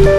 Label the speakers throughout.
Speaker 1: Hey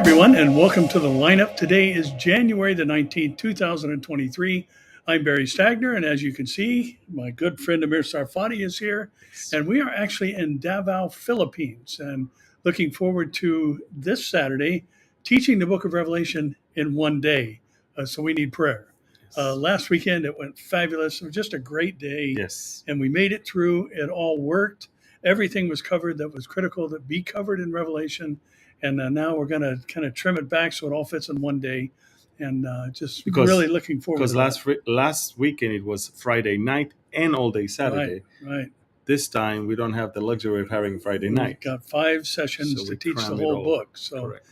Speaker 1: everyone, and welcome to the lineup. Today is January the 19th, 2023. I'm Barry Stagner, and as you can see, my good friend Amir Tsarfati is here, and we are actually in Davao, Philippines, and looking forward to this Saturday teaching the book of Revelation in one day. So we need prayer. Last weekend it went fabulous. It was just a great day,
Speaker 2: Yes.
Speaker 1: and we made it through. It all worked. Everything was covered that was critical to be covered in Revelation. And now we're going to kind of trim it back so it all fits in one day, and just really looking forward to
Speaker 2: Because last weekend it was Friday night and all day Saturday.
Speaker 1: Right.
Speaker 2: This time we don't have the luxury of having Friday night.
Speaker 1: We've got 5 sessions
Speaker 2: So
Speaker 1: to
Speaker 2: we
Speaker 1: teach the
Speaker 2: crammed it
Speaker 1: whole
Speaker 2: all.
Speaker 1: book. So
Speaker 2: Correct.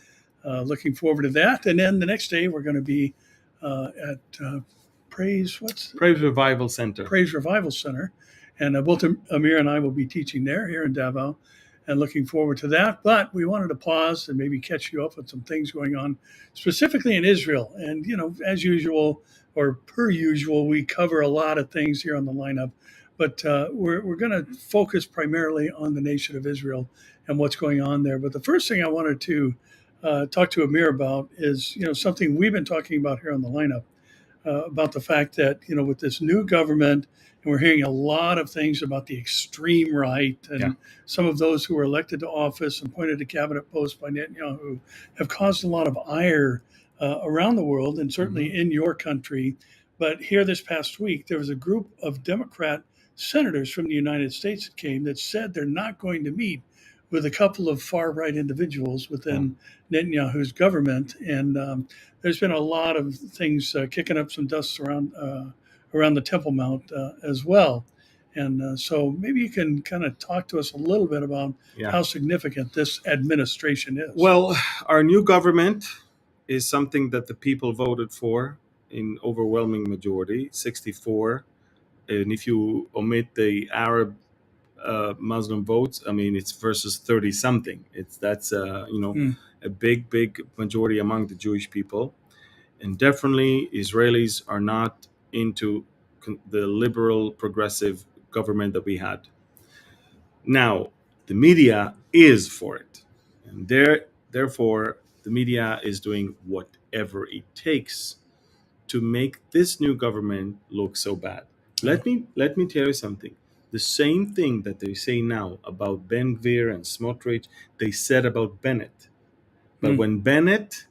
Speaker 1: looking forward to that. And then the next day we're going to be at Praise
Speaker 2: Revival Center.
Speaker 1: Praise Revival Center. And both Amir and I will be teaching there here in Davao, and looking forward to that. But we wanted to pause and maybe catch you up with some things going on, specifically in Israel. And, as usual, or per usual, we cover a lot of things here on the lineup. But we're going to focus primarily on the nation of Israel and what's going on there. But the first thing I wanted to talk to Amir about is, something we've been talking about here on the lineup, about the fact that, with this new government, and we're hearing a lot of things about the extreme right and some of those who were elected to office and appointed to cabinet posts by Netanyahu have caused a lot of ire around the world, and certainly in your country. But here this past week, there was a group of Democrat senators from the United States that came that said they're not going to meet with a couple of far-right individuals within Netanyahu's government. And there's been a lot of things kicking up some dust around the Temple Mount as well. And so maybe you can kind of talk to us a little bit about how significant this administration is.
Speaker 2: Well, our new government is something that the people voted for in overwhelming majority, 64. And if you omit the Arab Muslim votes, I mean, it's versus 30 something. That's a big majority among the Jewish people. And definitely Israelis are not into the liberal progressive government that we had. Now, the media is for it. And therefore, the media is doing whatever it takes to make this new government look so bad. Let me tell you something. The same thing that they say now about Ben Gvir and Smotrich, they said about Bennett. But when Bennett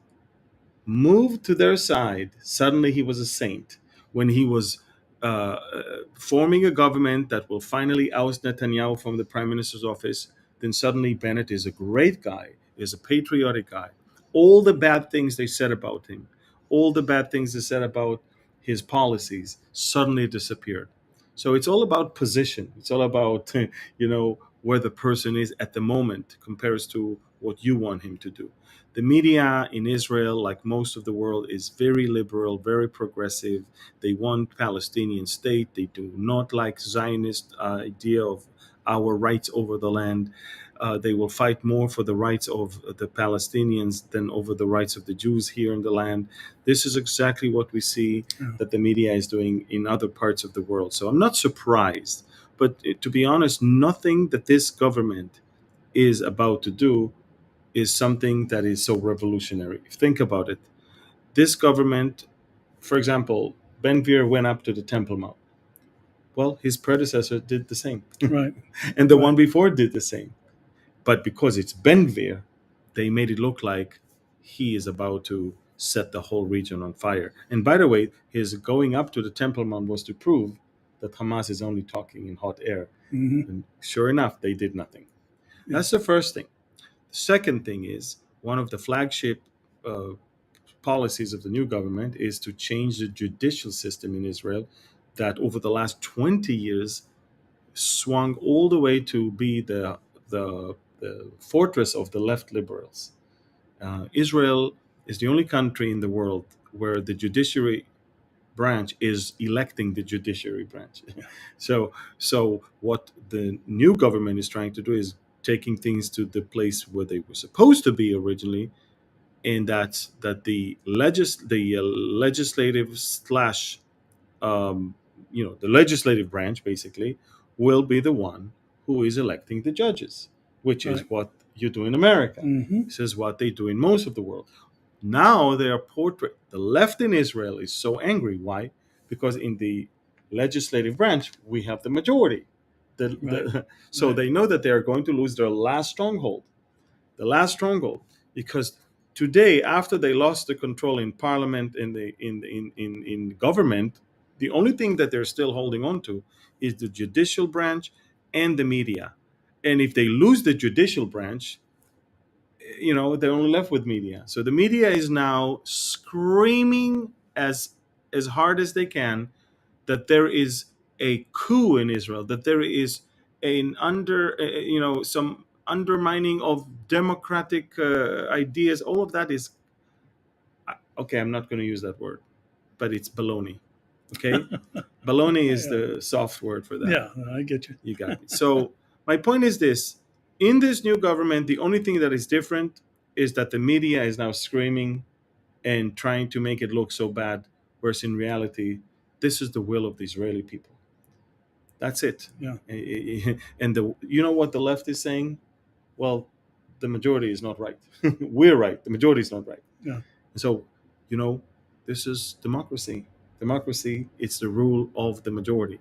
Speaker 2: moved to their side, suddenly he was a saint. When he was forming a government that will finally oust Netanyahu from the prime minister's office, then suddenly Bennett is a great guy, is a patriotic guy. All the bad things they said about him, all the bad things they said about his policies suddenly disappeared. So it's all about position. It's all about where the person is at the moment compares to what you want him to do. The media in Israel, like most of the world, is very liberal, very progressive. They want Palestinian state. They do not like Zionist idea of our rights over the land. They will fight more for the rights of the Palestinians than over the rights of the Jews here in the land. This is exactly what we see that the media is doing in other parts of the world. So I'm not surprised. But to be honest, nothing that this government is about to do is something that is so revolutionary. Think about it. This government, for example, Ben Gvir went up to the Temple Mount. Well, his predecessor did the same.
Speaker 1: Right.
Speaker 2: And the one before did the same. But because it's Ben Gvir, they made it look like he is about to set the whole region on fire. And by the way, his going up to the Temple Mount was to prove that Hamas is only talking in hot air.
Speaker 1: Hmm.
Speaker 2: And sure enough, they did nothing.
Speaker 1: Yeah.
Speaker 2: That's the first thing. The second thing is one of the flagship uh, policies of the new government is to change the judicial system in Israel, that over the last 20 years swung all the way to be the fortress of the left liberals. Israel is the only country in the world where the judiciary branch is electing the judiciary branch. So what the new government is trying to do is taking things to the place where they were supposed to be originally, and that's that the legislative slash the legislative branch basically will be the one who is electing the judges, which
Speaker 1: Right.
Speaker 2: is what you do in America.
Speaker 1: Hmm.
Speaker 2: This is what they do in most of the world. Now they are portrait. The left in Israel is so angry. Why? Because in the legislative branch we have the majority.
Speaker 1: Right.
Speaker 2: So
Speaker 1: Right.
Speaker 2: they know that they are going to lose their last stronghold, the last stronghold, because today, after they lost the control in parliament, in government, the only thing that they're still holding on to is the judicial branch and the media. And if they lose the judicial branch, they're only left with media. So the media is now screaming as hard as they can that there is a coup in Israel, that there is some undermining of democratic ideas. All of that is okay. I'm not going to use that word, but it's baloney. Okay, baloney is
Speaker 1: Yeah.
Speaker 2: the soft word for that.
Speaker 1: Yeah. I get you.
Speaker 2: You got me. So my point is this: in this new government, the only thing that is different is that the media is now screaming and trying to make it look so bad, whereas in reality, this is the will of the Israeli people. That's it.
Speaker 1: Yeah.
Speaker 2: And what the left is saying? Well, the majority is not right. We're right. The majority is not right.
Speaker 1: Yeah.
Speaker 2: And so, you know, this is democracy. Democracy, it's the rule of the majority.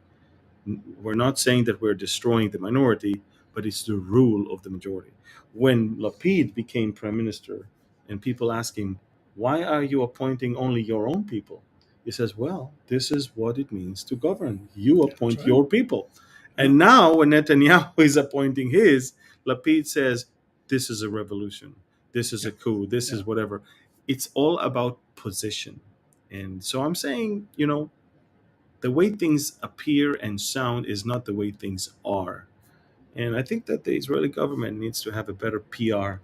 Speaker 2: We're not saying that we're destroying the minority, but it's the rule of the majority. When Lapid became prime minister and people ask him, why are you appointing only your own people? He says, well, this is what it means to govern. You
Speaker 1: That's
Speaker 2: appoint
Speaker 1: right.
Speaker 2: your people.
Speaker 1: Yeah.
Speaker 2: And now, when Netanyahu is appointing his, Lapid says, this is a revolution. This is
Speaker 1: Yeah.
Speaker 2: a coup. This
Speaker 1: Yeah.
Speaker 2: is whatever. It's all about position. And so I'm saying, the way things appear and sound is not the way things are. And I think that the Israeli government needs to have a better PR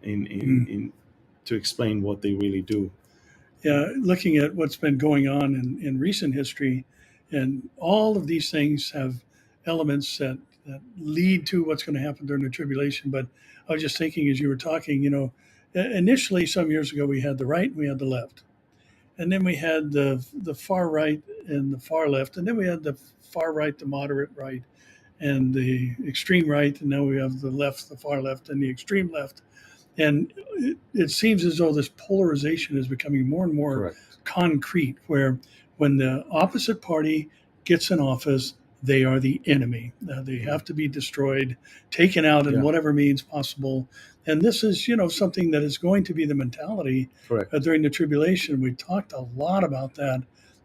Speaker 1: Mm.
Speaker 2: in to explain what they really do.
Speaker 1: Yeah. Looking at what's been going on in recent history, and all of these things have elements that lead to what's going to happen during the tribulation. But I was just thinking as you were talking, initially some years ago we had the right and we had the left. And then we had the far right and the far left, and then we had the far right, the moderate right, and the extreme right, and now we have the left, the far left, and the extreme left. And it seems as though this polarization is becoming more and more
Speaker 2: Correct.
Speaker 1: concrete, where when the opposite party gets in office, they are the enemy. They have to be destroyed, taken out in
Speaker 2: Yeah.
Speaker 1: whatever means possible. And this is, something that is going to be the mentality
Speaker 2: Correct.
Speaker 1: during the tribulation. We talked a lot about that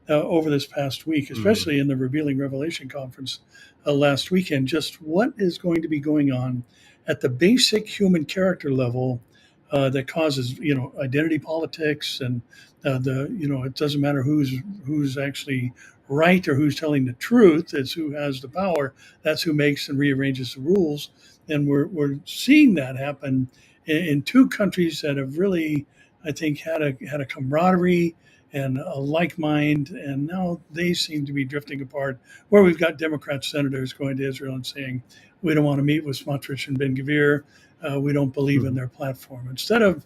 Speaker 1: over this past week,
Speaker 2: Mhm.
Speaker 1: especially in the Revealing Revelation conference last weekend. Just what is going to be going on at the basic human character level that causes identity politics and it doesn't matter who's actually right or who's telling the truth. It's who has the power. That's who makes and rearranges the rules. And we're seeing that happen in two countries that have really, I think, had a camaraderie and a like mind, and now they seem to be drifting apart. Where we've got Democrat senators going to Israel and saying, "We don't want to meet with Smotrich and Ben Gvir. We don't believe in
Speaker 2: Mhm.
Speaker 1: their platform." Instead of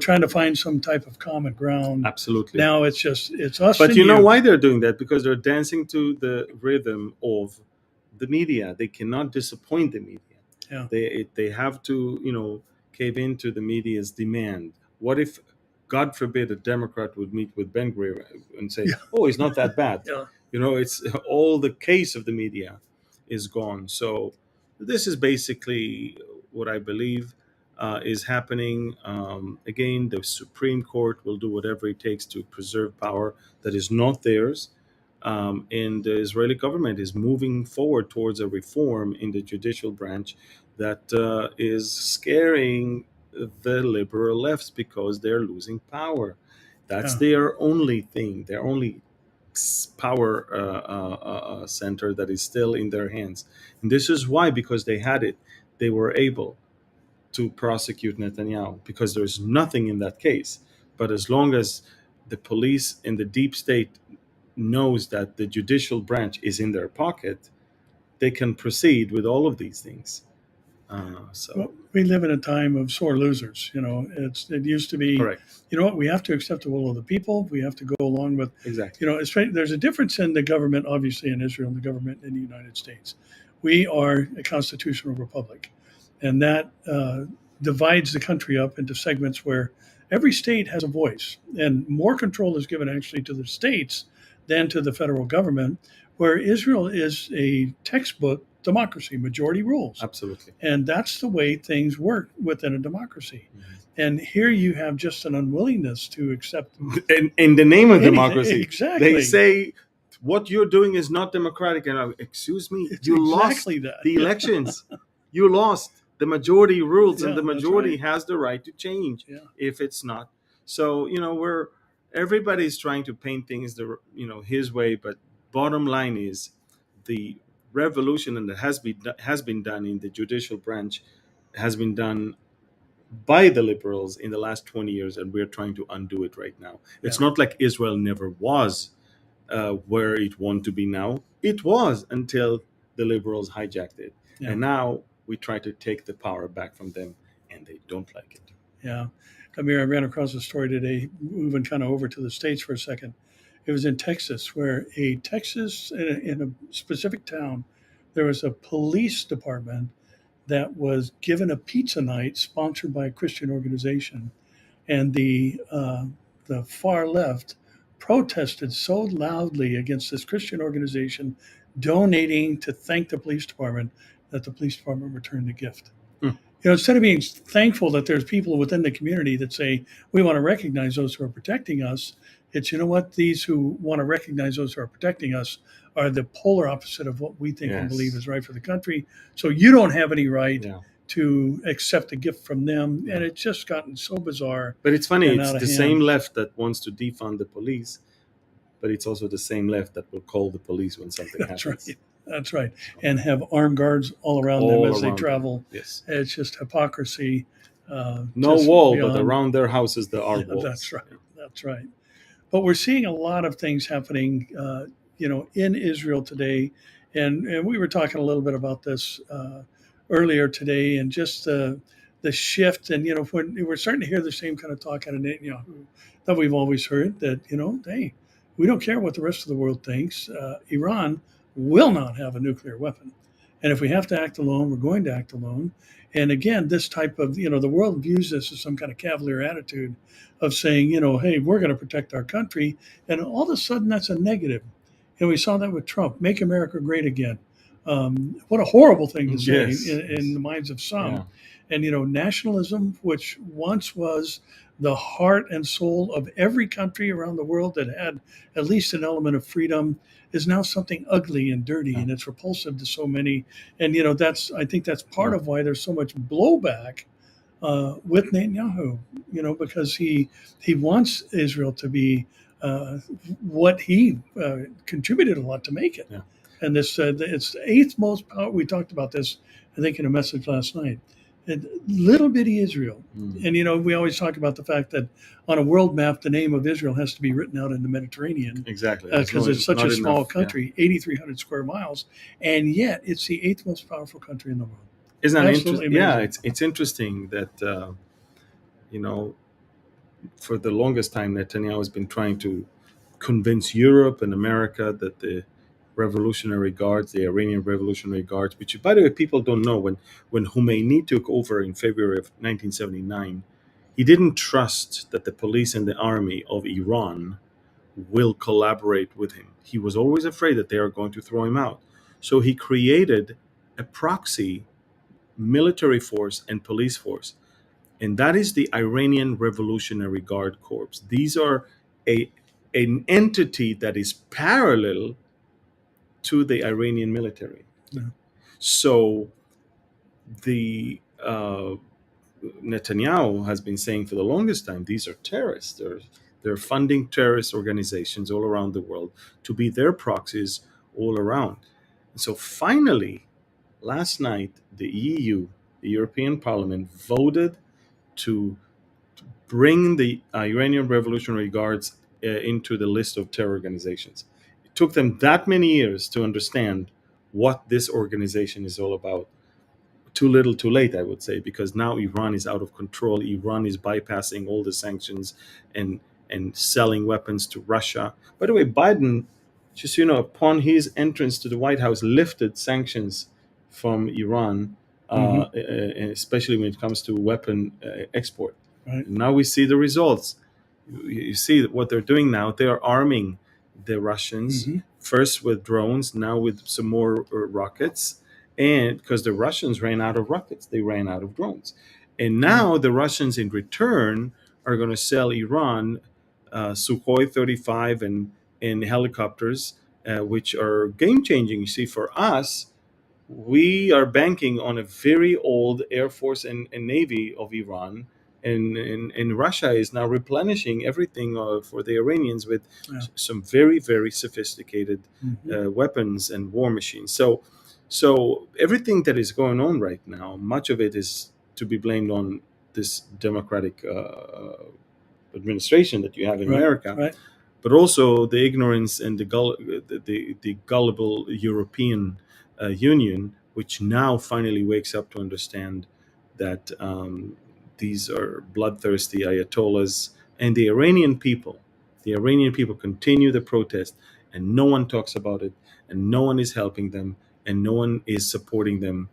Speaker 1: trying to find some type of common ground,
Speaker 2: Absolutely.
Speaker 1: now it's us
Speaker 2: But
Speaker 1: and
Speaker 2: you know
Speaker 1: you.
Speaker 2: why they're doing that? Because they're dancing to the rhythm of the media. They cannot disappoint the media.
Speaker 1: Yeah,
Speaker 2: They have to cave into the media's demand. What if, God forbid, a Democrat would meet with Ben Gvir and say,
Speaker 1: yeah,
Speaker 2: "Oh, he's not that bad."
Speaker 1: yeah,
Speaker 2: It's all the case of the media is gone. So this is basically what I believe. is happening. Again, the Supreme Court will do whatever it takes to preserve power that is not theirs. And the Israeli government is moving forward towards a reform in the judicial branch that is scaring the liberal lefts because they're losing power. That's
Speaker 1: Yeah.
Speaker 2: their only thing, their only power center that is still in their hands. And this is why, because they had it, they were able to prosecute Netanyahu because there's nothing in that case. But as long as the police and the deep state knows that the judicial branch is in their pocket, they can proceed with all of these things.
Speaker 1: Well,
Speaker 2: So
Speaker 1: we live in a time of sore losers. It used to be,
Speaker 2: correct,
Speaker 1: you know what, we have to accept the will of the people. We have to go along with,
Speaker 2: exactly.
Speaker 1: there's a difference in the government, obviously, in Israel and the government in the United States. We are a constitutional republic, and that divides the country up into segments where every state has a voice, and more control is given actually to the states than to the federal government, where Israel is a textbook democracy, majority rules.
Speaker 2: Absolutely.
Speaker 1: And that's the way things work within a democracy.
Speaker 2: Mhm.
Speaker 1: And here you have just an unwillingness to accept
Speaker 2: In the name of
Speaker 1: anything.
Speaker 2: democracy, they
Speaker 1: Exactly.
Speaker 2: say what you're doing is not democratic. And excuse me,
Speaker 1: It's
Speaker 2: you
Speaker 1: exactly
Speaker 2: lost
Speaker 1: that.
Speaker 2: the elections. You lost. The majority rules, and
Speaker 1: Yeah,
Speaker 2: the
Speaker 1: that's
Speaker 2: majority
Speaker 1: right.
Speaker 2: has the right to change
Speaker 1: Yeah.
Speaker 2: if it's not. So we're everybody's trying to paint things his way, but bottom line is the revolution that has been done in the judicial branch has been done by the liberals in the last 20 years, and we're trying to undo it right now. It's
Speaker 1: Yeah.
Speaker 2: not like Israel never was where it wants to be now. It was until the liberals hijacked it.
Speaker 1: Yeah.
Speaker 2: And now we try to take the power back from them, and they don't like it.
Speaker 1: Yeah. Amir, I ran across a story today, moving kind of over to the States for a second. It was in Texas, where in a specific town, there was a police department that was given a pizza night sponsored by a Christian organization, and the far left protested so loudly against this Christian organization donating to thank the police department that the police department returned the gift.
Speaker 2: Hmm.
Speaker 1: Instead of being thankful that there's people within the community that say we want to recognize those who are protecting us, it's, you know what, these who want to recognize those who are protecting us are the polar opposite of what we think and believe
Speaker 2: Yes.
Speaker 1: is right for the country. So you don't have any right
Speaker 2: Yeah.
Speaker 1: to accept a gift from them.
Speaker 2: Yeah.
Speaker 1: And it's just gotten so bizarre
Speaker 2: But it's funny,
Speaker 1: and
Speaker 2: it's
Speaker 1: out of
Speaker 2: the same
Speaker 1: hand.
Speaker 2: left that wants to defund the police, but it's also the same left that will call the police when something
Speaker 1: That's
Speaker 2: happens.
Speaker 1: right. That's right. And have armed guards all around them
Speaker 2: All
Speaker 1: as they
Speaker 2: around them.
Speaker 1: travel.
Speaker 2: Yes.
Speaker 1: It's just hypocrisy.
Speaker 2: No
Speaker 1: Just
Speaker 2: wall, but
Speaker 1: beyond.
Speaker 2: around their houses there are
Speaker 1: Yeah,
Speaker 2: walls.
Speaker 1: that's right.
Speaker 2: Yeah.
Speaker 1: That's right. But we're seeing a lot of things happening, in Israel today, and we were talking a little bit about this earlier today, and just the shift, and when we're starting to hear the same kind of talk out of Netanyahu that we've always heard, that hey, we don't care what the rest of the world thinks. Iran will not have a nuclear weapon, and if we have to act alone, we're going to act alone. And again, this type of the world views this as some kind of cavalier attitude of saying, hey, we're going to protect our country. And all of a sudden, that's a negative. And we saw that with Trump, make America great again. What a horrible thing to say
Speaker 2: Yes.
Speaker 1: in the minds of
Speaker 2: Yeah.
Speaker 1: some. And, nationalism, which once was the heart and soul of every country around the world that had at least an element of freedom, is now something ugly and dirty,
Speaker 2: Yeah.
Speaker 1: and it's repulsive to so many. And, I think that's part
Speaker 2: Yeah.
Speaker 1: of why there's so much blowback with Netanyahu, because he wants Israel to be what he contributed a lot to make it.
Speaker 2: Yeah.
Speaker 1: And this it's the eighth most power. We talked about this, I think, in a message last night. And little bitty Israel,
Speaker 2: Mm.
Speaker 1: and we always talk about the fact that on a world map, the name of Israel has to be written out in the Mediterranean
Speaker 2: Exactly.
Speaker 1: because it's such
Speaker 2: not
Speaker 1: a small
Speaker 2: enough. Yeah.
Speaker 1: country, 8,300 square miles, and yet it's the eighth most powerful country in the world.
Speaker 2: Isn't that
Speaker 1: Absolutely
Speaker 2: interesting? Yeah,
Speaker 1: amazing.
Speaker 2: it's interesting that you know for the longest time Netanyahu has been trying to convince Europe and America that the Revolutionary Guards, the Iranian Revolutionary Guards, which by the way people don't know, when Khomeini took over in February of 1979, he didn't trust that the police and the army of Iran will collaborate with him. He was always afraid that they are going to throw him out. So he created a proxy military force and police force. and that is the Iranian Revolutionary Guard Corps. These are a an entity that is parallel to the Iranian military.
Speaker 1: Yeah.
Speaker 2: So the Netanyahu has been saying for the longest time, these are terrorists. They're funding terrorist organizations all around the world to be their proxies all around. And so finally, last night, the EU, the European Parliament, voted to bring the Iranian Revolutionary Guards into the list of terror organizations. It took them that many years to understand what this organization is all about. Too little, too late, I would say, because now Iran is out of control. Iran is bypassing all the sanctions and selling weapons to Russia. By the way, Biden, just upon his entrance to the White House, lifted sanctions from Iran,
Speaker 1: Hmm.
Speaker 2: especially when it comes to weapon export.
Speaker 1: Right.
Speaker 2: And now we see the results. You see what they're doing now. They are arming the Russians
Speaker 1: Hmm.
Speaker 2: first with drones, now with some more rockets, and because the Russians ran out of rockets, they ran out of drones, and
Speaker 1: Right.
Speaker 2: now the Russians in return are going to sell Iran Sukhoi 35 and helicopters, which are game changing. You see, for us, we are banking on a very old Air Force and Navy of Iran, and Russia is now replenishing everything for the Iranians with
Speaker 1: Yeah.
Speaker 2: some very, very sophisticated
Speaker 1: Hmm.
Speaker 2: weapons and war machines. So everything that is going on right now, much of it is to be blamed on this democratic administration that you have in
Speaker 1: Right.
Speaker 2: America,
Speaker 1: Right.
Speaker 2: but also the ignorance and the gullible European Union, which now finally wakes up to understand that these are bloodthirsty ayatollahs, and the Iranian people. The Iranian people continue the protest, and no one talks about it, and no one is helping them, and no one is supporting them.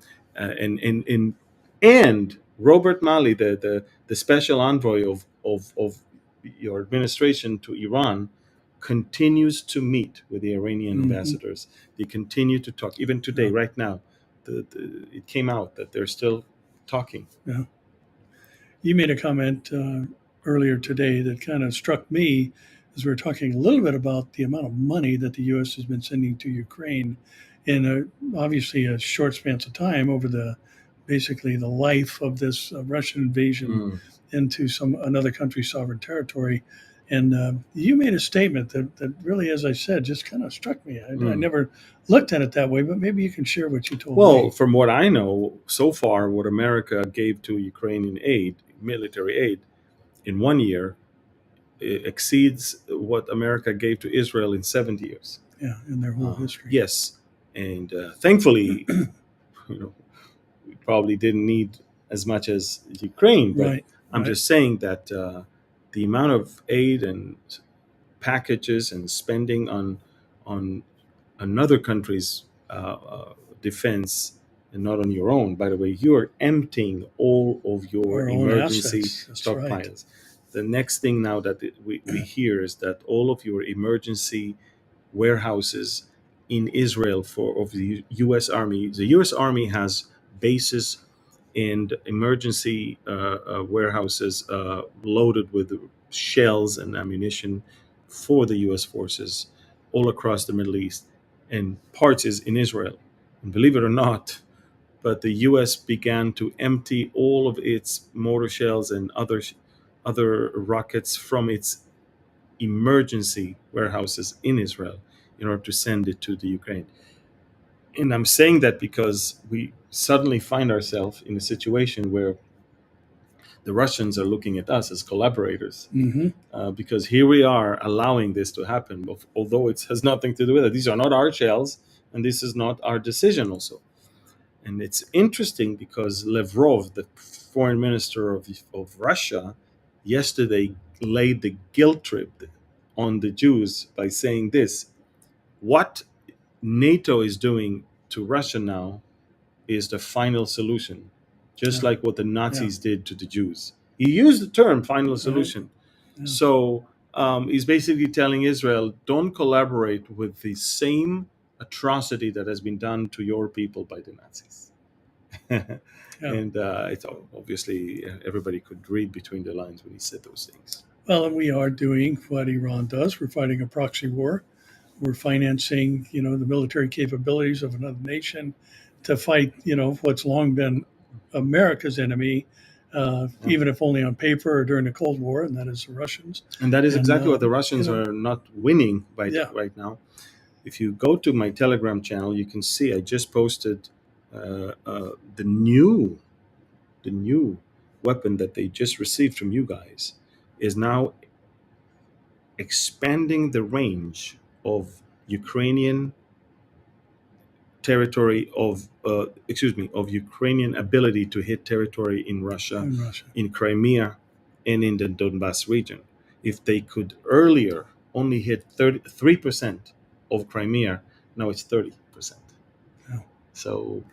Speaker 2: And Robert Malley, the special envoy of your administration to Iran, continues to meet with the Iranian
Speaker 1: Hmm.
Speaker 2: ambassadors. They continue to talk. Even today,
Speaker 1: Yeah.
Speaker 2: right now, it came out that they're still talking.
Speaker 1: Yeah. You made a comment earlier today that kind of struck me as we were talking a little bit about the amount of money that the U.S. has been sending to Ukraine in obviously a short span of time over the basically the life of this Russian invasion
Speaker 2: Mm,
Speaker 1: into some another country's sovereign territory. And you made a statement that really, as I said, just kind of struck me. I
Speaker 2: mm.
Speaker 1: never looked at it that way, but maybe you can share what you told
Speaker 2: Well,
Speaker 1: me.
Speaker 2: from what I know, so far, what America gave to Ukrainian aid, military aid, in 1 year exceeds what America gave to Israel in 70 years.
Speaker 1: Yeah, in their whole history.
Speaker 2: Yes, and thankfully, you know, we probably didn't need as much as Ukraine, but
Speaker 1: Right.
Speaker 2: I'm
Speaker 1: Right.
Speaker 2: just saying that the amount of aid and packages and spending on another country's defense and not on your own. By the way, you are emptying all of your
Speaker 1: Our own
Speaker 2: emergency
Speaker 1: assets. That's right.
Speaker 2: stockpiles. The next thing now that we hear is that all of your emergency warehouses in Israel for of the U.S. Army. The U.S. Army has bases and emergency warehouses loaded with shells and ammunition for the U.S. forces all across the Middle East, and parts is in Israel. And believe it or not, but the U.S. began to empty all of its mortar shells and other rockets from its emergency warehouses in Israel in order to send it to the Ukraine. And I'm saying that because we suddenly find ourselves in a situation where the Russians are looking at us as collaborators,
Speaker 1: Hmm.
Speaker 2: because here we are allowing this to happen, although it has nothing to do with it. These are not our shells, and this is not our decision, also. And it's interesting because Lavrov, the foreign minister of Russia, yesterday laid the guilt trip on the Jews by saying this: what NATO is doing to Russia now is the final solution, just
Speaker 1: Yeah.
Speaker 2: like what the
Speaker 1: Yeah.
Speaker 2: Nazis did to the Jews. He used the term final
Speaker 1: Right.
Speaker 2: solution.
Speaker 1: Yeah.
Speaker 2: So he's basically telling Israel, don't collaborate with the same atrocity that has been done to your people by the Nazis.
Speaker 1: Yeah.
Speaker 2: And it's obviously everybody could read between the lines when he said those things.
Speaker 1: Well, and we are doing what Iran does. We're fighting a proxy war. We're financing, the military capabilities of another nation to fight, what's long been America's enemy,
Speaker 2: Yeah.
Speaker 1: even if only on paper or during the Cold War, and that is the Russians.
Speaker 2: And that is
Speaker 1: And
Speaker 2: exactly what the Russians are not winning
Speaker 1: yeah,
Speaker 2: right now. If you go to my Telegram channel, you can see I just posted the new weapon that they just received from you guys is now expanding the range of Ukrainian territory of Ukrainian ability to hit territory in Russia,
Speaker 1: in Russia.
Speaker 2: in Crimea, and in the Donbass region. If they could earlier only hit 3% of Crimea, now it's 30%.
Speaker 1: Yeah.
Speaker 2: So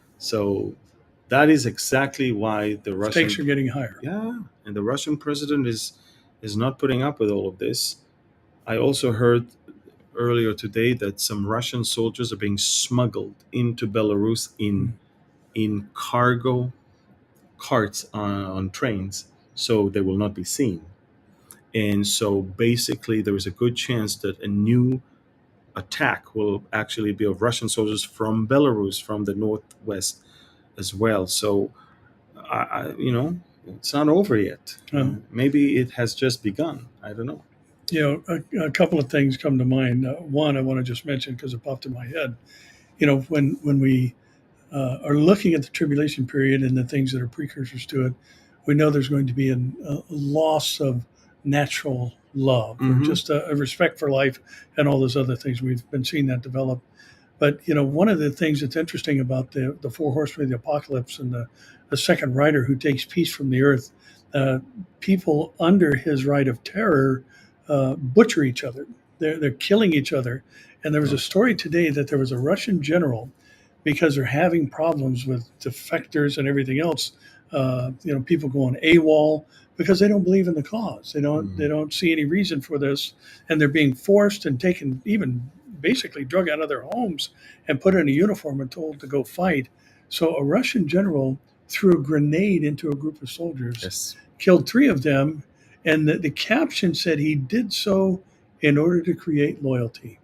Speaker 2: that is exactly why the Russian,
Speaker 1: Stakes are getting higher.
Speaker 2: yeah, and the Russian president is not putting up with all of this. I also heard earlier today that some Russian soldiers are being smuggled into Belarus
Speaker 1: Mm.
Speaker 2: in cargo carts on trains, so they will not be seen. And so basically, there is a good chance that a new attack will actually be of Russian soldiers from Belarus, from the northwest as well. So, it's not over yet. Maybe it has just begun. I don't know.
Speaker 1: A couple of things come to mind. One, I want to just mention because it popped in my head. When we are looking at the tribulation period and the things that are precursors to it, we know there's going to be a loss of natural love or just a respect for life and all those other things. We've been seeing that develop. But one of the things that's interesting about the four horsemen of the apocalypse and the second rider who takes peace from the earth, uh, people under his rite of terror butcher each other. They're killing each other. And there was a story today that there was a Russian general, because they're having problems with defectors and everything else. People going AWOL because they don't believe in the cause. They don't see any reason for this, and they're being forced and taken, even basically drug out of their homes and put in a uniform and told to go fight. So a Russian general threw a grenade into a group of soldiers,
Speaker 2: Yes.
Speaker 1: killed three of them, and the caption said he did so in order to create loyalty.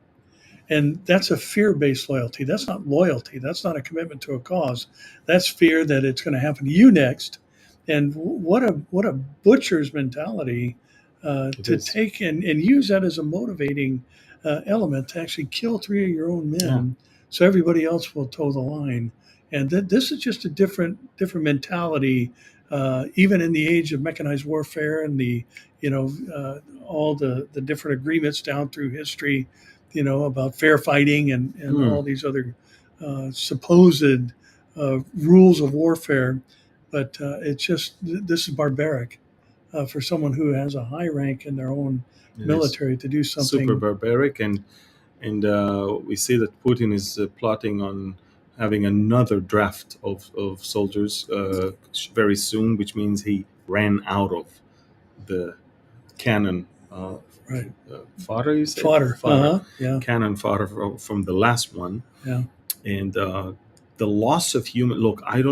Speaker 1: And that's a fear-based loyalty. That's not loyalty. That's not a commitment to a cause. That's fear that it's going to happen to you next. And what a butcher's mentality to
Speaker 2: Is.
Speaker 1: take and use that as a motivating element to actually kill three of your own men, so everybody else will toe the line. And this is just a different mentality, even in the age of mechanized warfare and all the different agreements down through history, about fair fighting and all these other supposed rules of warfare. But this is barbaric for someone who has a high rank in their own military to do something
Speaker 2: super barbaric, and we see that Putin is plotting on having another draft of soldiers very soon, which means he ran out of the cannon
Speaker 1: right
Speaker 2: fodder. You say
Speaker 1: fodder. Yeah.
Speaker 2: Cannon fodder from the last one.
Speaker 1: Yeah.
Speaker 2: And the loss of human. Look, I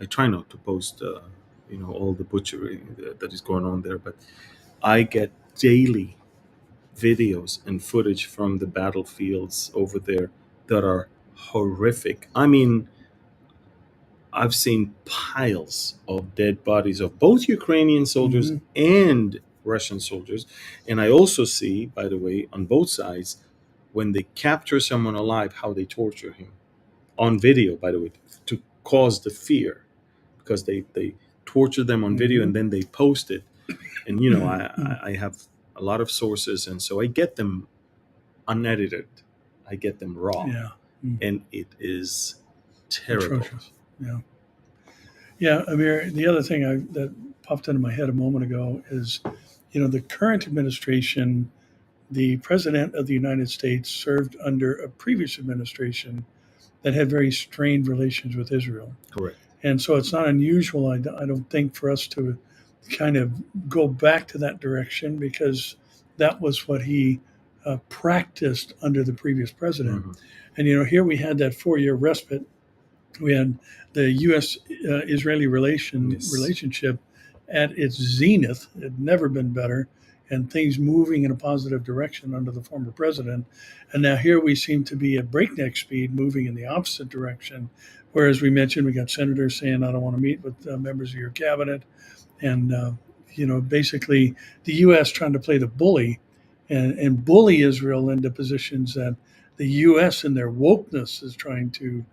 Speaker 2: try not to post all the butchery that is going on there, but I get daily videos and footage from the battlefields over there that are horrific. I mean, I've seen piles of dead bodies of both Ukrainian soldiers and Russian soldiers. And I also see, by the way, on both sides, when they capture someone alive, how they torture him on video, by the way, to cause the fear, because they torture them on video and then they post it. And, I have a lot of sources, and so I get them unedited. I get them raw.
Speaker 1: Yeah.
Speaker 2: And it is terrible.
Speaker 1: Atrocious. Yeah. Yeah, Amir, the other thing that popped into my head a moment ago is, the current administration, the president of the United States served under a previous administration that had very strained relations with Israel.
Speaker 2: Correct.
Speaker 1: And so it's not unusual, I don't think, for us to kind of go back to that direction, because that was what he practiced under the previous president. And, here we had that 4-year respite We had the U.S. Israeli
Speaker 2: Yes.
Speaker 1: relationship at its zenith. It had never been better, and things moving in a positive direction under the former president. And now here we seem to be at breakneck speed, moving in the opposite direction. Whereas we mentioned, we got senators saying, "I don't want to meet with members of your cabinet," and basically the U.S. trying to play the bully and bully Israel into positions that the U.S. in their wokeness is trying to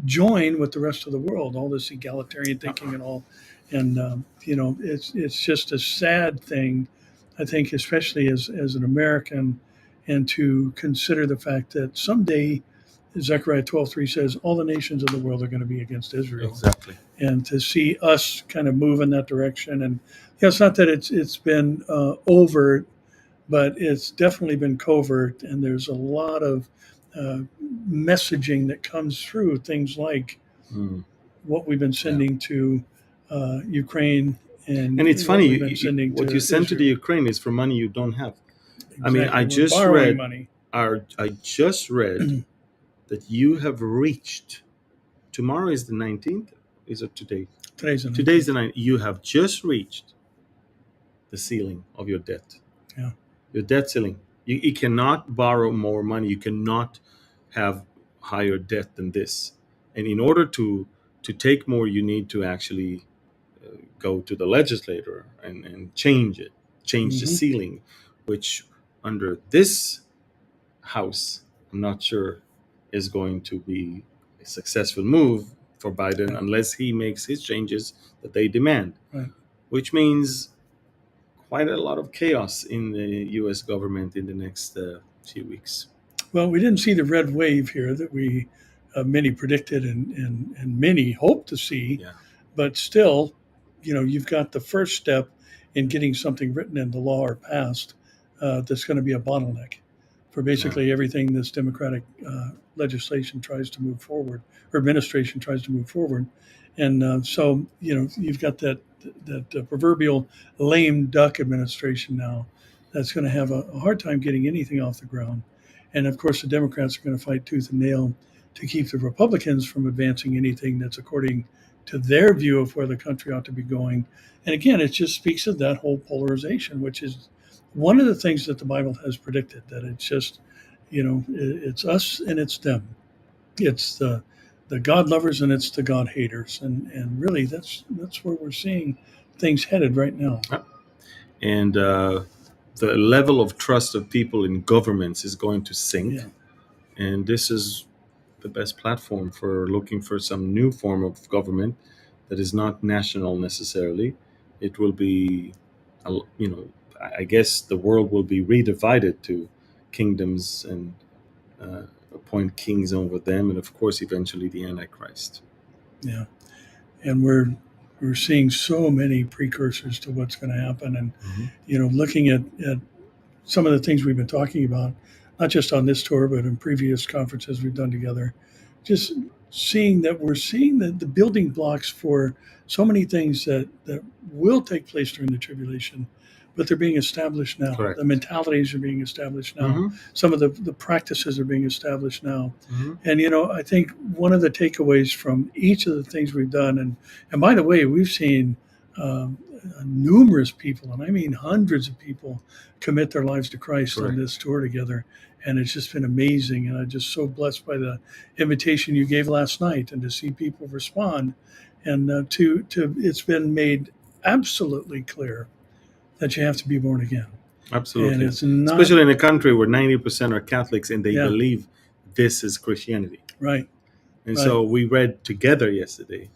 Speaker 1: join with the rest of the world. All this egalitarian thinking and all, and it's just a sad thing. I think, especially as an American, and to consider the fact that someday, Zechariah 12:3 says, all the nations of the world are going to be against Israel,
Speaker 2: Exactly.
Speaker 1: and to see us kind of move in that direction. And it's not that it's been overt, but it's definitely been covert. And there's a lot of uh, messaging that comes through things like
Speaker 2: Mm.
Speaker 1: what we've been
Speaker 2: Yeah.
Speaker 1: sending to Ukraine
Speaker 2: And it's
Speaker 1: and what
Speaker 2: funny,
Speaker 1: we've been sending
Speaker 2: what you
Speaker 1: to
Speaker 2: send to the
Speaker 1: Israel.
Speaker 2: Ukraine is for money you don't have. I mean,
Speaker 1: Exactly, we're borrowing money.
Speaker 2: I just read that you have reached. Tomorrow is the 19th. Is it today?
Speaker 1: Today's the
Speaker 2: Today's the
Speaker 1: 19th.
Speaker 2: 9th. You have just reached the ceiling of your debt.
Speaker 1: Yeah.
Speaker 2: Your debt ceiling. You cannot borrow more money. You cannot have higher debt than this. And in order to take more, you need to actually go to the legislator and change it, change the
Speaker 1: Hmm.
Speaker 2: ceiling, which under this house, I'm not sure is going to be a successful move for Biden
Speaker 1: Yeah.
Speaker 2: unless he makes his changes that they demand,
Speaker 1: Right.
Speaker 2: which means quite a lot of chaos in the U.S. government in the next few weeks.
Speaker 1: Well, we didn't see the red wave here that we many predicted and many hoped to see,
Speaker 2: Yeah,
Speaker 1: but still, you've got the first step in getting something written into law or passed that's going to be a bottleneck for
Speaker 2: yeah,
Speaker 1: basically everything this Democratic legislation tries to move forward or administration tries to move forward. And so, you've got that proverbial lame duck administration now that's going to have a hard time getting anything off the ground. And of course, the Democrats are going to fight tooth and nail to keep the Republicans from advancing anything that's according to their view of where the country ought to be going. And again, it just speaks of that whole polarization, which is one of the things that the Bible has predicted, that it's just, it's us and it's them. It's the God lovers and it's the God haters. And really that's where we're seeing things headed right now.
Speaker 2: and the level of trust of people in governments is going to sink,
Speaker 1: Yeah.
Speaker 2: and this is the best platform for looking for some new form of government that is not national necessarily. It will be, I guess the world will be redivided to kingdoms and appoint kings over them, and of course, eventually the Antichrist.
Speaker 1: Yeah. And we're seeing so many precursors to what's going to happen. And,
Speaker 2: Mhm.
Speaker 1: looking at some of the things we've been talking about, not just on this tour, but in previous conferences we've done together, just seeing that we're seeing the building blocks for so many things that will take place during the tribulation, but they're being established now. The
Speaker 2: Correct.
Speaker 1: mentalities are being established now.
Speaker 2: Hmm.
Speaker 1: Some of the practices are being established now.
Speaker 2: Hmm.
Speaker 1: And, I think one of the takeaways from each of the things we've done, and by the way, we've seen numerous people, and I mean hundreds of people, commit their lives to Christ on this
Speaker 2: Correct.
Speaker 1: tour together. And it's just been amazing. And I'm just so blessed by the invitation you gave last night and to see people respond. And to it's been made absolutely clear that you have to be born again. And
Speaker 2: Absolutely.
Speaker 1: it's not,
Speaker 2: Especially in a country where 90% are Catholics and they
Speaker 1: yeah,
Speaker 2: believe this is Christianity.
Speaker 1: right,
Speaker 2: And
Speaker 1: right,
Speaker 2: so we read together yesterday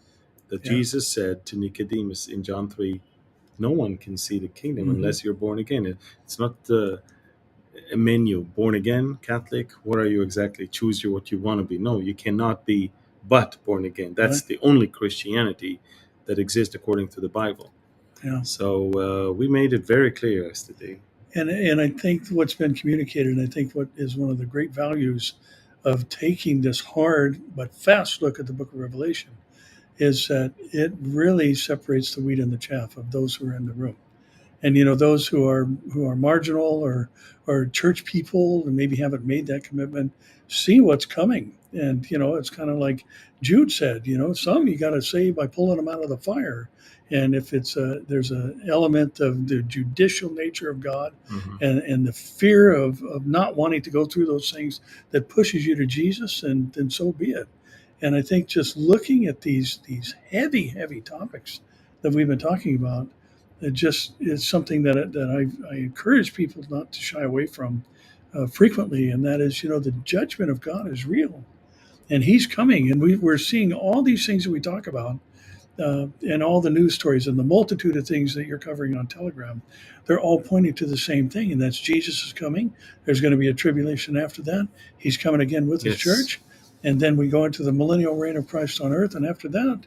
Speaker 2: that
Speaker 1: yeah,
Speaker 2: Jesus said to Nicodemus in John 3, no one can see the kingdom
Speaker 1: hmm,
Speaker 2: unless you're born again. It's not a menu, born again, Catholic, what are you exactly? Choose you what you want to be. No, you cannot be but born again. That's
Speaker 1: right,
Speaker 2: the only Christianity that exists according to the Bible.
Speaker 1: yeah.
Speaker 2: So we made it very clear yesterday.
Speaker 1: And I think what's been communicated, and I think what is one of the great values of taking this hard but fast look at the book of Revelation is that it really separates the wheat and the chaff of those who are in the room. And those who are marginal or church people and maybe haven't made that commitment see what's coming. And it's kind of like Jude said, some you got to save by pulling them out of the fire. And if there's an element of the judicial nature of God,
Speaker 2: Hmm.
Speaker 1: and the fear of not wanting to go through those things that pushes you to Jesus, and then so be it. And I think just looking at these heavy topics that we've been talking about, it just is something that I encourage people not to shy away from frequently, and that is, the judgment of God is real, and He's coming, and we're seeing all these things that we talk about, and all the news stories and the multitude of things that you're covering on Telegram. They're all pointing to the same thing, and that's Jesus is coming. There's going to be a tribulation after that. He's coming again with His
Speaker 2: Yes.
Speaker 1: church, and then we go into the millennial reign of Christ on earth, and after that,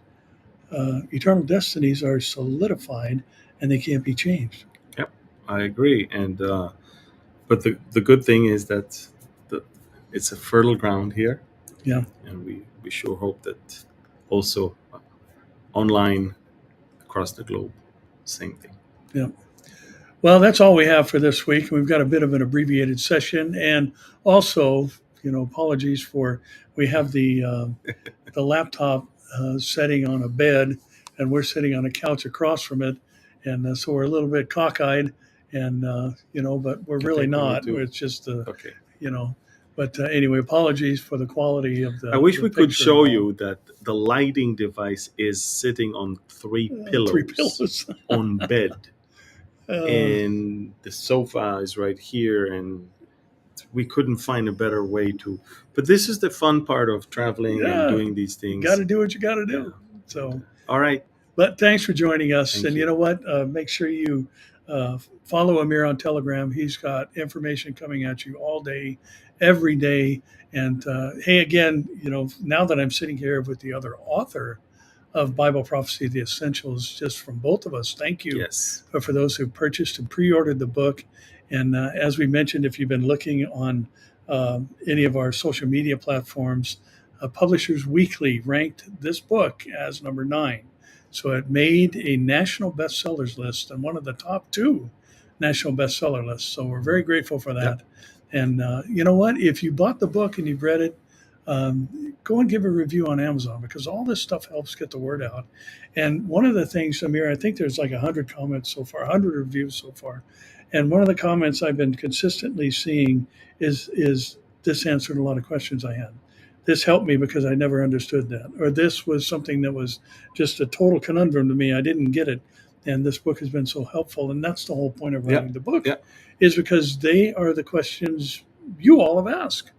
Speaker 1: eternal destinies are solidified, and they can't be changed.
Speaker 2: Yep, I agree. And but the good thing is that the, it's a fertile ground here,
Speaker 1: Yeah.
Speaker 2: and we sure hope that also online across the globe, same thing.
Speaker 1: Yeah. Well, that's all we have for this week. We've got a bit of an abbreviated session, and also, apologies for we have the laptop setting on a bed, and we're sitting on a couch across from it, and so we're a little bit cockeyed, and but we're
Speaker 2: I
Speaker 1: really
Speaker 2: think we were
Speaker 1: not.
Speaker 2: too.
Speaker 1: It's just
Speaker 2: Okay.
Speaker 1: you know. But anyway, apologies for the quality of
Speaker 2: I wish
Speaker 1: the
Speaker 2: we could
Speaker 1: picture and
Speaker 2: show
Speaker 1: all.
Speaker 2: you that the lighting device is sitting on three
Speaker 1: Three
Speaker 2: pillows
Speaker 1: pillows.
Speaker 2: on bed,
Speaker 1: uh,
Speaker 2: and the sofa is right here, and we couldn't find a better way to. But this is the fun part of traveling and
Speaker 1: yeah,
Speaker 2: doing these
Speaker 1: you got
Speaker 2: things.
Speaker 1: to do what you got to
Speaker 2: Yeah.
Speaker 1: do.
Speaker 2: And,
Speaker 1: So.
Speaker 2: all right.
Speaker 1: But thanks for joining us.
Speaker 2: Thank
Speaker 1: And you
Speaker 2: you.
Speaker 1: know what? Make sure you follow Amir on Telegram. He's got information coming at you all day, every day. And hey, again, now that I'm sitting here with the other author of Bible Prophecy, The Essentials, just from both of us, thank you
Speaker 2: Yes.
Speaker 1: for those who purchased and pre ordered the book. And as we mentioned, if you've been looking on any of our social media platforms, Publishers Weekly ranked this book as number 9. So it made a national bestsellers list and one of the top 2 national bestseller lists. So we're very grateful for
Speaker 2: Yep.
Speaker 1: that. And you know what? If you bought the book and you've read it, go and give a review on Amazon, because all this stuff helps get the word out. And one of the things, Amir, I think there's like 100 comments so far, 100 reviews so far. And one of the comments I've been consistently seeing is this answered a lot of questions I had. This helped me because I never understood that. Or this was something that was just a total conundrum to me. I didn't get it. And this book has been so helpful. And that's the whole point of writing
Speaker 2: Yep.
Speaker 1: the book,
Speaker 2: Yep.
Speaker 1: is because they are the questions you all have asked.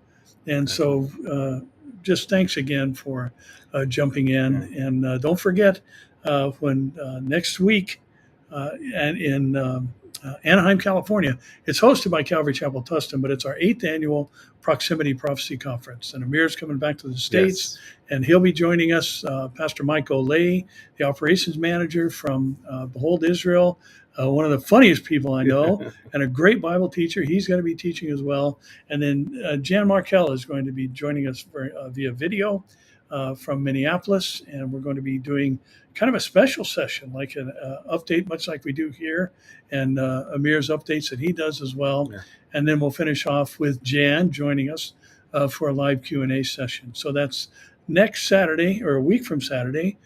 Speaker 1: And so just thanks again for jumping in.
Speaker 2: Yeah.
Speaker 1: And don't forget, when next week and in Anaheim, California, it's hosted by Calvary Chapel Tustin, but it's our 8th annual Proximity Prophecy Conference. And Amir's coming back to the States,
Speaker 2: Yes.
Speaker 1: and he'll be joining us, Pastor Mike Olay, the operations manager from Behold Israel, one of the funniest people I know, and a great Bible teacher. He's going to be teaching as well. And then Jan Markell is going to be joining us via video from Minneapolis, and we're going to be doing kind of a special session, like an update, much like we do here, and Amir's updates that he does as well.
Speaker 2: Yeah.
Speaker 1: And then we'll finish off with Jan joining us for a live Q&A session. So that's next Saturday, or a week from Saturday,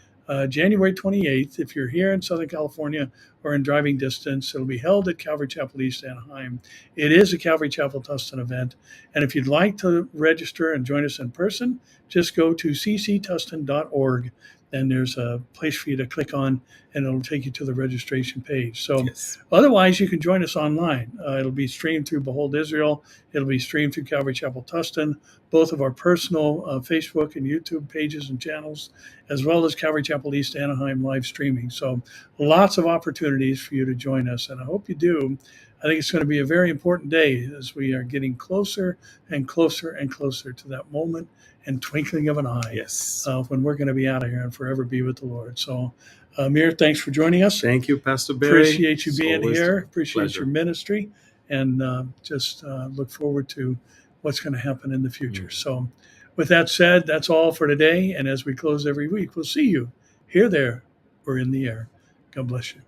Speaker 1: January 28th. If you're here in Southern California or in driving distance, it'll be held at Calvary Chapel East Anaheim. It is a Calvary Chapel Tustin event. And if you'd like to register and join us in person, just go to cctustin.org, and there's a place for you to click on, and it'll take you to the registration page. So
Speaker 2: Yes.
Speaker 1: otherwise, you can join us online. It'll be streamed through Behold Israel. It'll be streamed through Calvary Chapel Tustin, both of our personal Facebook and YouTube pages and channels, as well as Calvary Chapel East Anaheim live streaming. So lots of opportunities for you to join us, and I hope you do. I think it's going to be a very important day as we are getting closer and closer and closer to that moment and twinkling of an eye.
Speaker 2: Yes.
Speaker 1: When we're going to be out of here and forever be with the Lord. So, Amir, thanks for joining us.
Speaker 2: Thank you, Pastor Barry.
Speaker 1: Appreciate you
Speaker 2: It's
Speaker 1: being
Speaker 2: always
Speaker 1: here.
Speaker 2: a
Speaker 1: Appreciate
Speaker 2: pleasure.
Speaker 1: your ministry, and just look forward to what's going to happen in the future. So, with that said, that's all for today. And as we close every week, we'll see you here, there, or in the air. God bless you.